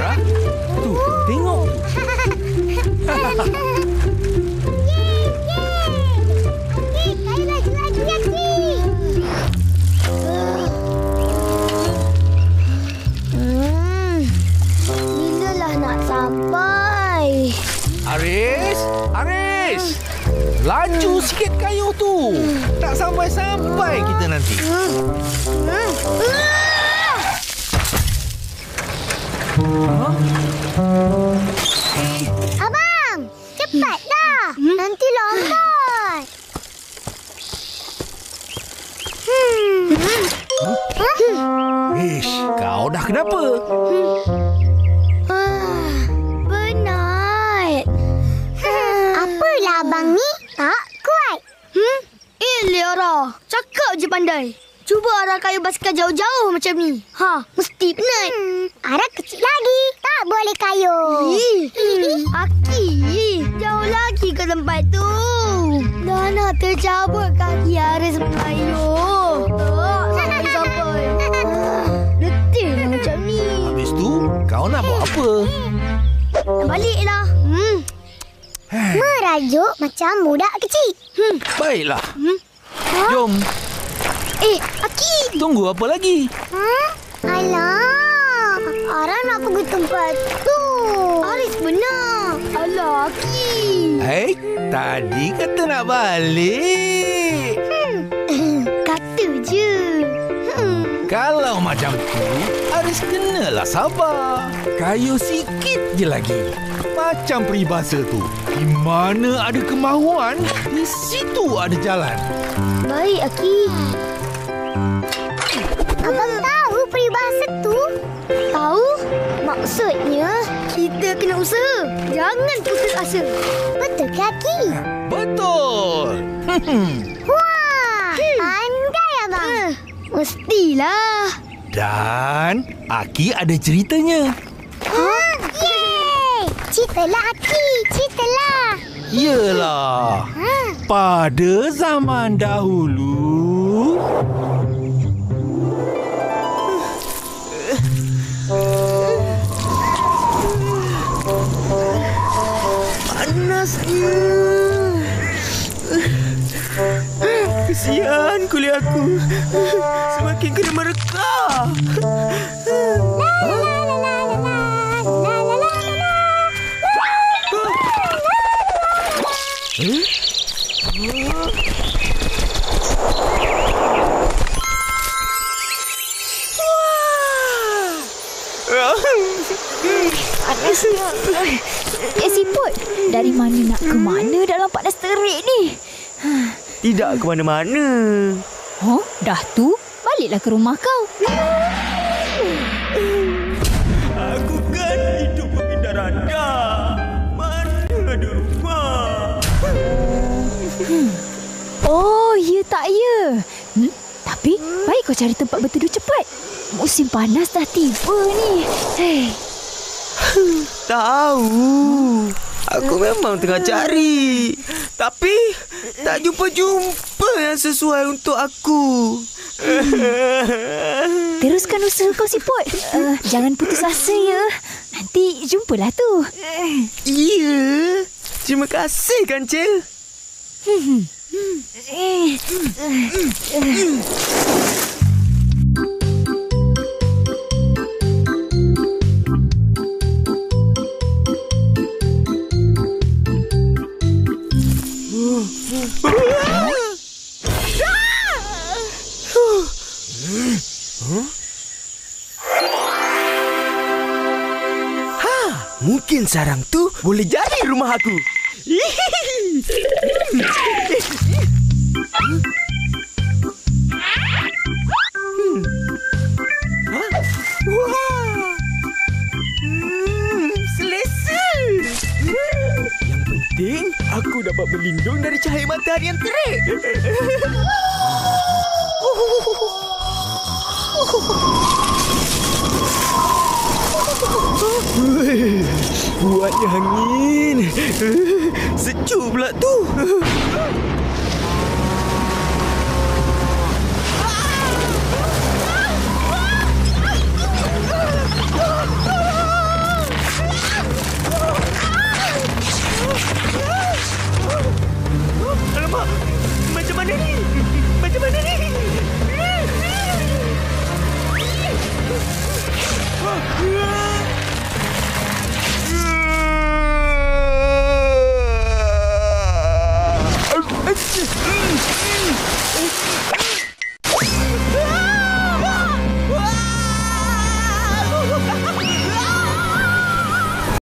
Sarah. Tu, tengok. Bilalah nak sampai? Aris! Laju sikit kayu tu. Tak sampai-sampai kita nanti. Abang, cepatlah. Nanti lambat. Ish, kau dah kenapa? Penat. Apalah abang ni? Tak kuat. Liara, cakap je pandai. Cuba arah kayu basikal jauh-jauh macam ni. Mesti penat. Arah kecil lagi. Tak boleh kayu. Aki, jauh lagi ke tempat tu. Dah nak tercabut kaki Aris mengayuh. Tak sampai. Letih lah macam ni. Habis tu, kau nak buat apa? Nak baliklah. Merajuk macam budak kecil. Baiklah. Jom. Aki. Tunggu apa lagi? Alah, Arah nak pergi tempat tu. Aris benar. Alah, Aki. Tadi kata nak balik. Kata je. Kalau macam tu, Aris kenalah sabar. Kayu sikit je lagi. Macam peribahasa tu. Di mana ada kemahuan, di situ ada jalan. Baik, Aki. Abang tahu peribahasa tu? Tahu? Maksudnya, kita kena usaha. Jangan putus asa. Betul ke, Aki? Betul. Wah, pandai abang. Mestilah. Dan Aki ada ceritanya. Yeay! Ceritalah, Aki. Ceritalah. Yelah. Pada zaman dahulu, panasnya. Kesian kulit aku. Semakin kena mereka. Siput, dari mana nak ke mana dalam panas terik ni? Tidak ke mana-mana. Dah tu, baliklah ke rumah kau. Aku kan hidup berpindah randa. Mana ada rumah? Oh, ya tak ya. Tapi, baik kau cari tempat berteduh cepat. Musim panas dah tiba ni. Tahu. Aku memang tengah cari. Tapi tak jumpa-jumpa yang sesuai untuk aku. Teruskan usaha kau, Siput. Jangan putus asa ya. Nanti jumpalah tu. Ya. Terima kasih, Kancil. Mungkin sarang tu boleh jadi rumah aku. Selesa. Yang penting aku dapat berlindung dari cahaya matahari yang terik. Kuatnya angin. Sejuk pula tu.